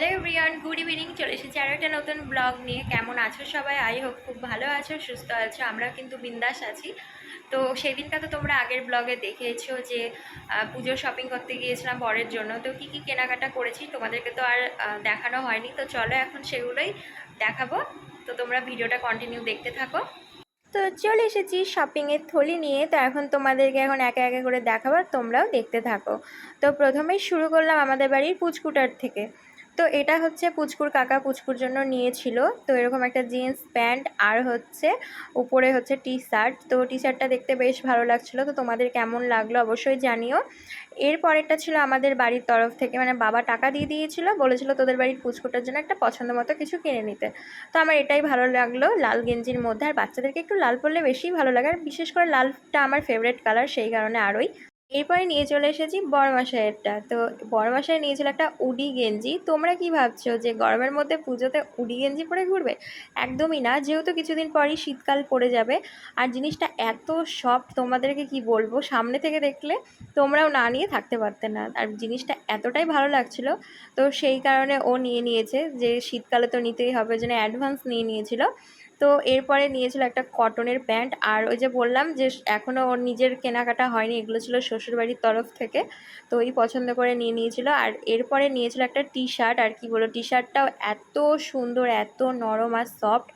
Hello everyone, good evening. চলে এসেছি আরও একটা নতুন ব্লগ নিয়ে। কেমন আছো সবাই? আই হোপ খুব ভালো আছো, সুস্থ আছো। আমরা কিন্তু বিন্দাস আছি। তো সেই দিনটা তো তোমরা আগের ব্লগে দেখেছো যে পুজোর শপিং করতে গিয়েছিলাম বরের জন্য। তো কী কী কেনাকাটা করেছি তোমাদেরকে তো আর দেখানো হয়নি। তো চলো এখন সেগুলোই দেখাবো। তো তোমরা ভিডিওটা কন্টিনিউ দেখতে থাকো। তো চলে এসেছি শপিংয়ের থলি নিয়ে। তো এখন তোমাদেরকে একে একে করে দেখাবার, তোমরাও দেখতে থাকো। তো প্রথমেই শুরু করলাম আমাদের বাড়ির পুচকুটার থেকে। তো এটা হচ্ছে পুচকুর কাকা পুচকুর জন্য নিয়েছিল। তো এরকম একটা জিন্স প্যান্ট আর হচ্ছে উপরে হচ্ছে টি শার্ট। তো টি শার্টটা দেখতে বেশ ভালো লাগছিলো। তো তোমাদের কেমন লাগলো অবশ্যই জানিও। এর পরেরটা ছিল আমাদের বাড়ির তরফ থেকে, মানে বাবা টাকা দিয়ে দিয়েছিল, বলেছিল তোদের বাড়ির পুচকুটার জন্য একটা পছন্দ মতো কিছু কিনে নিতে। তো আমার এটাই ভালো লাগলো, লাল গেঞ্জির মধ্যে। আর বাচ্চাদেরকে একটু লাল পরলে বেশিই ভালো লাগে, আর বিশেষ করে লালটা আমার ফেভারিট কালার, সেই কারণে আরোই। এরপরে নিয়ে চলে এসেছি বড়মশাইয়েরটা। তো বড়মশাই নিয়েছিল একটা উডি গেঞ্জি। তোমরা কি ভাবছো যে গরমের মধ্যে পুজোতে উডি গেঞ্জি পরে ঘুরবে? একদমই না, যেহেতু কিছুদিন পরই শীতকাল পড়ে যাবে। আর জিনিসটা এত সফট, তোমাদেরকে কি বলবো, সামনে থেকে দেখলে তোমরাও না নিয়ে থাকতে পারতে না। আর জিনিসটা এতটাই ভালো লাগছিল, তো সেই কারণে ও নিয়ে নিয়েছে, যে শীতকালে তো নিতেই হবে, যেন অ্যাডভান্স নিয়ে নিয়েছিল। তো এরপরে নিয়েছিল একটা কটনের প্যান্ট। আর ওই যে বললাম যে এখনও ওর নিজের কেনাকাটা হয়নি, এগুলো ছিল শ্বশুরবাড়ির তরফ থেকে। তো ওই পছন্দ করে নিয়ে নিয়েছিল। আর এরপরে নিয়েছিল একটা টি শার্ট। আর কি বলো, টি শার্টটাও এত সুন্দর, এত নরম আর সফট,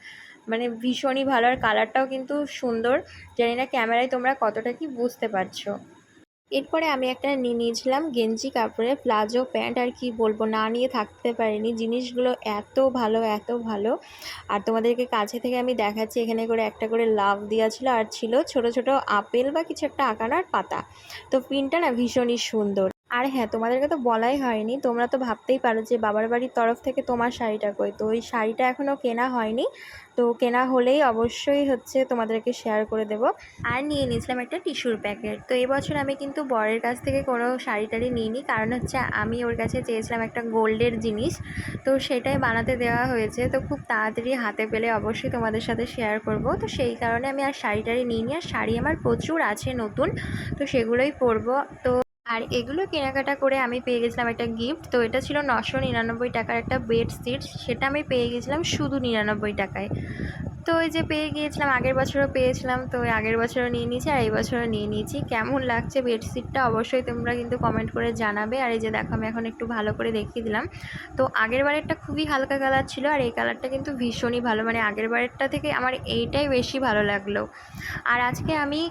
মানে ভীষণই ভালো। আর কালারটাও কিন্তু সুন্দর। জানি না ক্যামেরায় তোমরা কতটা কি বুঝতে পারছো। এরপরে আমি একটা নিয়ে নিয়েছিলাম গেঞ্জি কাপড়ের প্লাজো প্যান্ট। আর কি বলবো, না নিয়ে থাকতে পারিনি, জিনিসগুলো এত ভালো, এত ভালো। আর তোমাদেরকে কাছে থেকে আমি দেখাচ্ছি, এখানে করে একটা করে লাভ দেওয়া ছিল, আর ছিল ছোট ছোট আপেল বা কিছু একটা আঁকানোর পাতা। তো প্রিন্টটা না ভীষণই সুন্দর। আর হ্যাঁ, তোমাদেরকে তো বলাই হয়নি, তোমরা তো ভাবতেই পারো যে বাবার বাড়ির তরফ থেকে তোমার শাড়িটা কই। তো ওই শাড়িটা এখনও কেনা হয়নি, তো কেনা হলেই অবশ্যই হচ্ছে তোমাদেরকে শেয়ার করে দেব। আর নিয়ে নিয়েছিলাম একটা টিস্যুর প্যাকেট। তো এবছর আমি কিন্তু বরের কাছ থেকে কোনো শাড়ি টাড়ি নিইনি, কারণ হচ্ছে আমি ওর কাছে চেয়েছিলাম একটা গোল্ডের জিনিস, তো সেটাই বানাতে দেওয়া হয়েছে। তো খুব তাড়াতাড়ি হাতে পেলে অবশ্যই তোমাদের সাথে শেয়ার করব। তো সেই কারণে আমি আর শাড়ি টাড়ি নিইনি। আর শাড়ি আমার প্রচুর আছে নতুন, তো সেগুলোই পরবো। তো আর এগুলো কেনাকাটা করে আমি পেয়ে গেছিলাম একটা গিফট। তো এটা ছিল 999 টাকার একটা বেডশিট, সেটা আমি পেয়ে গেছিলাম শুধু 99 টাকায়। তো ওই যে পেয়ে গিয়েছিলাম, আগের বছরও পেয়েছিলাম, তো ওই আগের বছরও নিয়ে নিয়েছি আর এই বছরও নিয়ে নিয়েছি। কেমন লাগছে বেডশিটটা অবশ্যই তোমরা কিন্তু কমেন্ট করে জানাবে। আর এই যে দেখো, আমি এখন একটু ভালো করে দেখিয়ে দিলাম। তো আগের বারেরটা খুবই হালকা কালার ছিল, আর এই কালারটা কিন্তু ভীষণই ভালো, মানে আগের বারেরটা থেকে আমার এইটাই বেশি ভালো লাগলো। আর আজকে আমি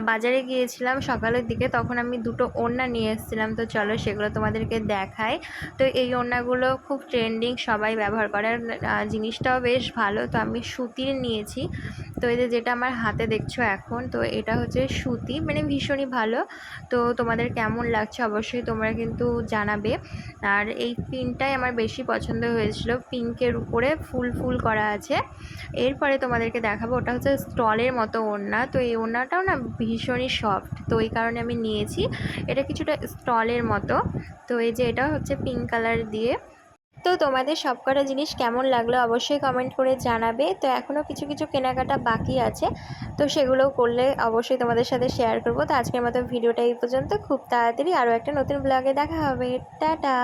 বাজারে গিয়েছিলাম সকালের দিকে, তখন আমি দুটো ওড়না নিয়ে এসেছিলাম। তো চলো সেগুলো তোমাদেরকে দেখাই। তো এই ওড়নাগুলো খুব ট্রেন্ডিং, সবাই ব্যবহার করে, আর জিনিসটাও বেশ ভালো। তো আমি সুতির নিয়েছি। তো এই যে যেটা আমার হাতে দেখছো এখন, তো এটা হচ্ছে সুতি, মানে ভীষণই ভালো। তো তোমাদের কেমন লাগছে অবশ্যই তোমরা কিন্তু জানাবে। আর এই পিনটাই আমার বেশি পছন্দ হয়েছিল, পিঙ্কের উপরে ফুল ফুল করা আছে। এরপরে তোমাদেরকে দেখাবো, ওটা হচ্ছে স্টলের মতো ওড়না। তো এই ওড়নাটাও না ভীষণই সফট, তো এই কারণে আমি নিয়েছি। এটা কিছুটা স্টলের মতো। তো এই যে এটা হচ্ছে পিঙ্ক কালার দিয়ে। তো তোমাদের সবকটা জিনিস কেমন লাগলো অবশ্যই কমেন্ট করে জানাবে। তো এখনও কিছু কিছু কেনাকাটা বাকি আছে, তো সেগুলোও করলে অবশ্যই তোমাদের সাথে শেয়ার করবো। তো আজকের মতো ভিডিওটা এই পর্যন্ত। খুব তাড়াতাড়ি আরও একটা নতুন ব্লগে দেখা হবে। টাটা।